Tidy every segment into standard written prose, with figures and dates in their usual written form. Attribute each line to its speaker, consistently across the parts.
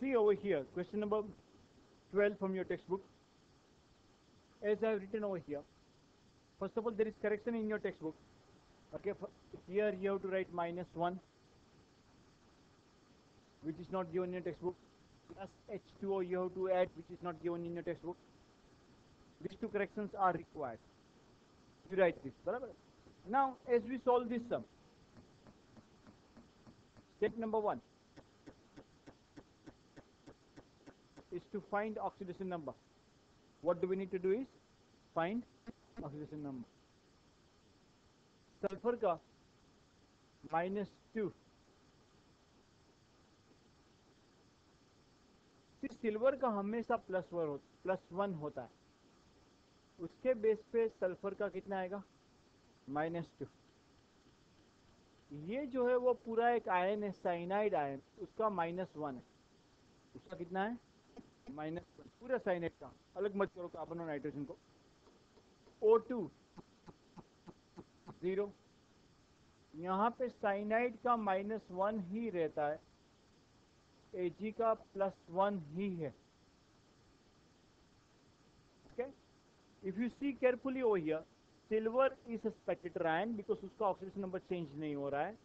Speaker 1: See over here, question number 12 from your textbook. As I have written over here, first of all, there is correction in your textbook. Okay, here you have to write -1, which is not given in your textbook, plus H2O you have to add, which is not given in your textbook. These two corrections are required. You write this. Now, as we solve this sum, step number 1 is to find oxidation number. What do we need to do is find oxidation number. Sulphur का -2, silver का हमेशा +1 होता है, उसके base पे sulphur का कितना आएगा -2। ये जो है वो पूरा एक आयन है, साइनाइड आयन, उसका -1 है। उसका कितना है -1, पूरा साइनाइड का। अलग मत करो कार्बन और नाइट्रोजन को। O2 0, यहाँ पे साइनाइड का -1 ही रहता है, Ag का +1 ही है। Okay, if you see carefully over here, silver is spectator ion because उसका ऑक्सीडेशन नंबर चेंज नहीं हो रहा है।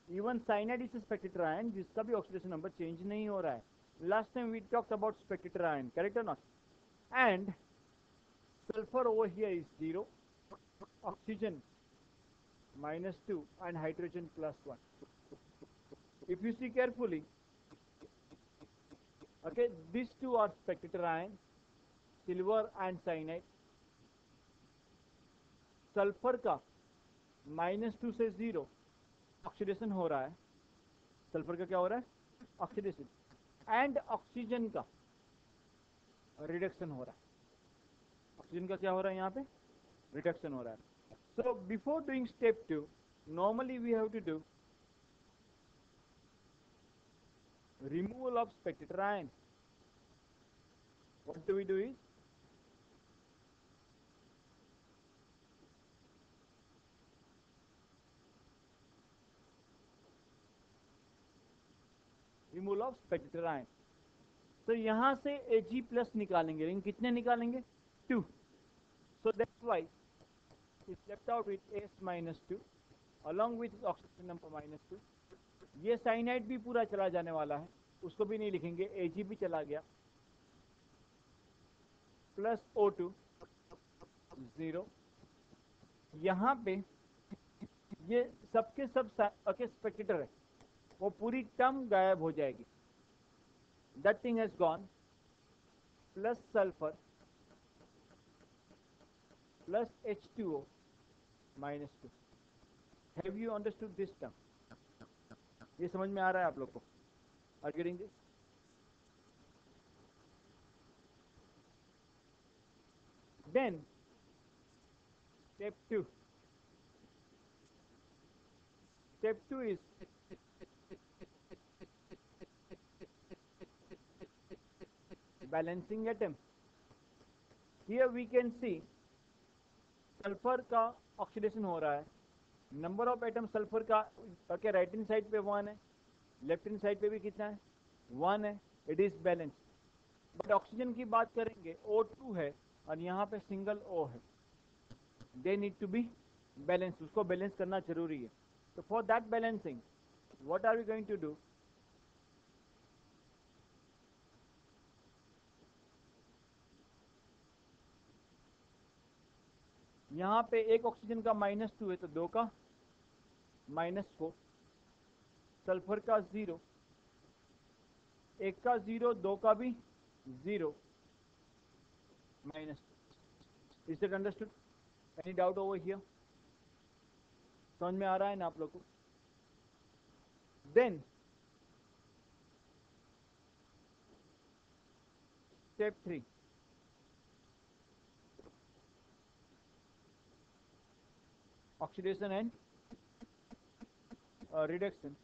Speaker 1: Even cyanide is spectator ion जिसका भी ऑक्सीडेशन नंबर चेंज नहीं हो रहा है। Last time we talked about spectator ion, correct और not? And sulphur over here is 0, oxygen -2 and hydrogen +1. If you see carefully, okay, these two are spectator ions, silver and cyanide. Sulphur का -2 से 0 oxidation हो रहा है। Sulphur का क्या हो रहा है? ऑक्सीडेशन। एंड ऑक्सीजन का रिडक्शन हो रहा है। ऑक्सीजन का क्या हो रहा है? यहाँ पे रिडक्शन हो रहा है। So before doing step 2, normally we have to do removal of spectator ion. What do we do is, removal of spectator ion. तो यहाँ से Ag+ निकालेंगे, लेकिन कितने निकालेंगे? 2. So that's why it's left out with S-2 along with oxidation number -2. ये cyanide भी पूरा चला जाने वाला है, उसको भी नहीं लिखेंगे, Ag भी चला गया, प्लस O2 0। यहाँ पे ये सबके सब स्पेक्टेटर है, वो पूरी टर्म गायब हो जाएगी। That thing has gone, plus sulfur plus H2O -2. Have you understood this term? ये समझ में आ रहा है आप लोग को? Are you getting this? Then step 2. Step 2 is balancing atom. Here we can see sulphur का ऑक्सीडेशन हो रहा है। नंबर ऑफ एटम सल्फर का ओके राइट हैंड साइड पे 1 है, लेफ्ट हैंड साइड पे भी कितना है? 1 है। It is balance. But oxygen की बात करेंगे, O2 है और यहाँ पे सिंगल O है। They need to be balance, उसको बैलेंस करना जरूरी है। तो for that balancing what are we going to do? यहाँ पे एक ऑक्सीजन का -2 है तो 2 का -4, सल्फर का 0, एक का 0, 2 का भी 0, -2. Is that understood? Any doubt over here? समझ में आ रहा है ना आप लोग को? Then step 3, oxidation and reduction.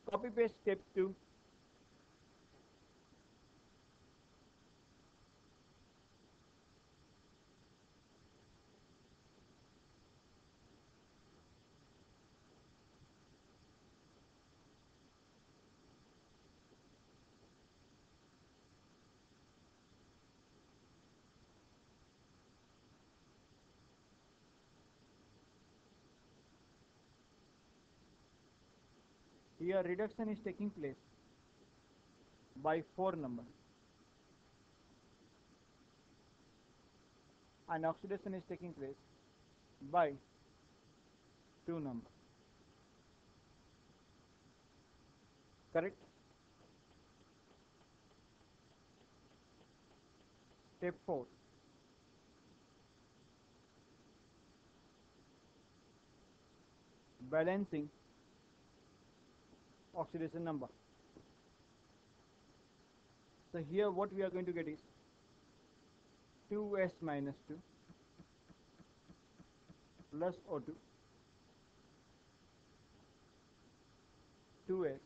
Speaker 1: Copy paste step 2. Here reduction is taking place by 4 number and oxidation is taking place by 2 number. Correct? Step 4. Balancing oxidation number. So here what we are going to get is 2s minus 2 plus O2, 2s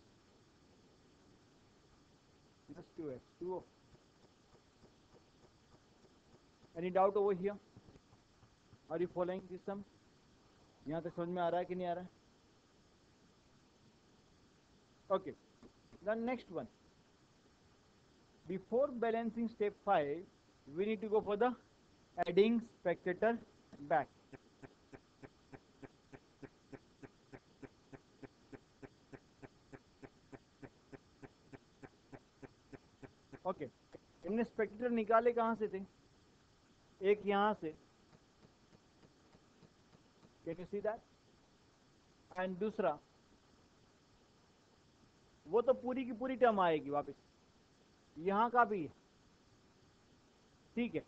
Speaker 1: plus 2s, 2O. Any doubt over here? Are you following this sum? यहाँ तक समझ में आ रहा है कि नहीं आ रहा है? Okay. The next one. Before balancing step 5, we need to go for the adding spectator back. Okay. हमने स्पेक्टेटर निकाले कहाँ से थे? एक यहाँ से. Can you see that? And दूसरा, वो तो पूरी की पूरी टर्म आएगी वापस. यहाँ का भी है. ठीक है.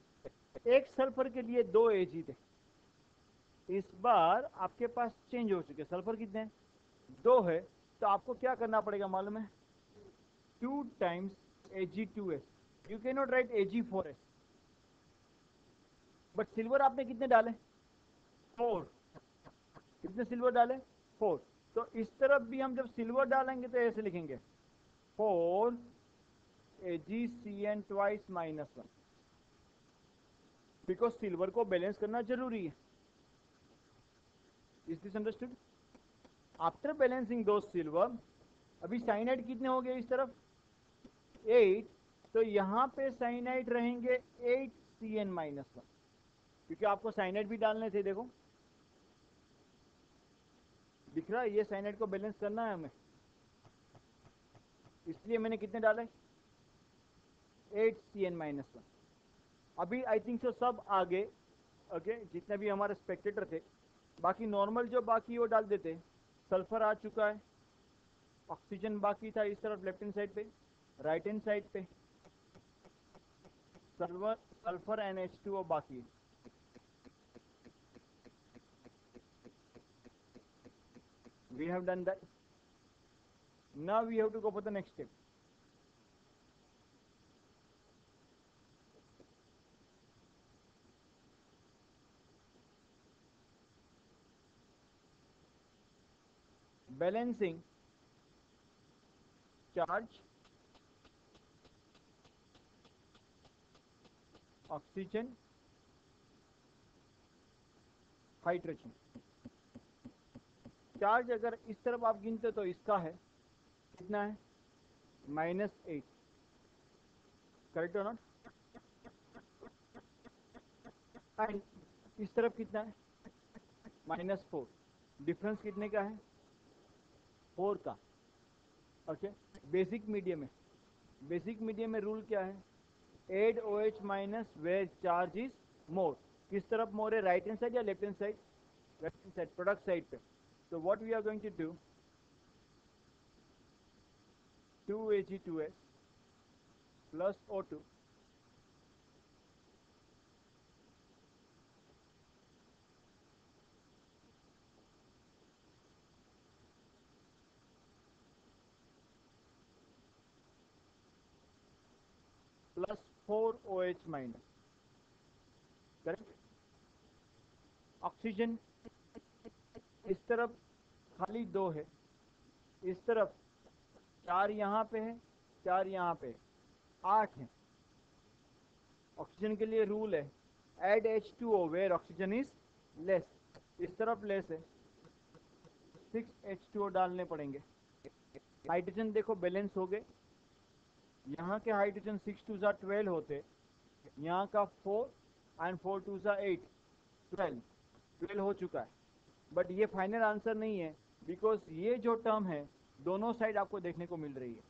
Speaker 1: एक सल्फर के लिए 2 Ag थे. इस बार आपके पास चेंज हो चुके. सल्फर कितने हैं? 2 है. तो आपको क्या करना पड़ेगा मालूम है? 2 times Ag2s. You cannot write Ag4s. But silver आपने कितने डाले? 4. कितने सिल्वर डाले? 4. तो इस तरफ भी हम जब सिल्वर डालेंगे तो ऐसे लिखेंगे 4 AgCN twice minus 1, because silver को बैलेंस करना जरूरी है. Is this understood? After balancing दो सिल्वर, अभी साइनाइड कितने हो गए इस तरफ? 8. तो यहाँ पे साइनाइड रहेंगे 8CN minus 1, क्योंकि आपको साइनाइड भी डालने थे. देखो दिख रहा है, ये साइनाइड को बैलेंस करना है हमें, इसलिए मैंने कितने डाले? 8CN minus 1. अभी आई थिंक सो सब आगे. ओके, जितने भी हमारे स्पेक्टेटर थे, बाकी नॉर्मल जो बाकी वो डाल देते. सल्फर आ चुका है, ऑक्सीजन बाकी था इस तरफ लेफ्ट हैंड साइड पे. राइट हैंड साइड पे सल्फर NH2O बाकी है. We have done that. Now we have to go for the next step. Balancing charge, oxygen, hydrogen. Charge अगर इस तरफ आप गिनते तो इसका है कितना है? -8. करेक्ट हो नॉट? एंड इस तरफ कितना है? -4. डिफरेंस कितने का है? 4 का. ओके. बेसिक मीडियम में, बेसिक मीडियम में रूल क्या है? Add OH minus where charge is more. किस तरफ मोर है? राइट हैंड साइड या left hand side? Left hand side, product side पे. So what we are going to do, 2 Ag2s plus O2 plus 4 OH minus. Correct? Oxygen इस तरफ खाली 2 है, इस तरफ 4 यहाँ पे है, 4 यहाँ पे, 8 है. ऑक्सीजन के लिए रूल है add H2O where oxygen is less. इस तरफ लेस है, 6 H2O डालने पड़ेंगे. हाइड्रोजन देखो बैलेंस हो गए. यहाँ के हाइड्रोजन 6 2 12 होते, यहाँ का 4 एंड 4 2 8, 12 हो चुका है. बट ये फाइनल आंसर नहीं है, बिकॉज ये जो टर्म है दोनों साइड आपको देखने को मिल रही है।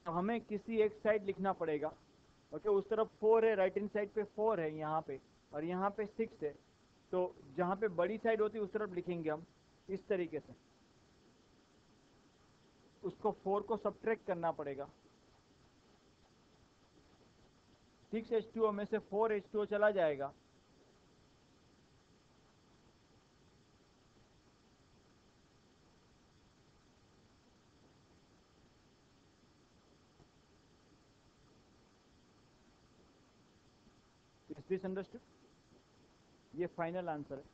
Speaker 1: तो हमें किसी एक साइड लिखना पड़ेगा। ओके, उस तरफ 4 है, राइट हैंड साइड पे 4 है यहाँ पे, और यहाँ पे 6 है। तो जहाँ पे बड़ी साइड होती है उस तरफ लिखेंगे हम इस तरीके से। उसको 4 को सब्ट्रैक्ट करना पड़ेगा। 6H2O में से 4H2O चला जाएगा। Is this understood? ये फाइनल आंसर है।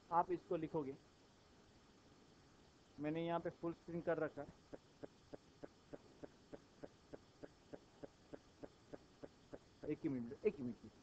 Speaker 1: आप इसको लिखोगे, मैंने यहाँ पे फुल स्क्रीन कर रखा है। एक ही मिनट, एक ही मिनट।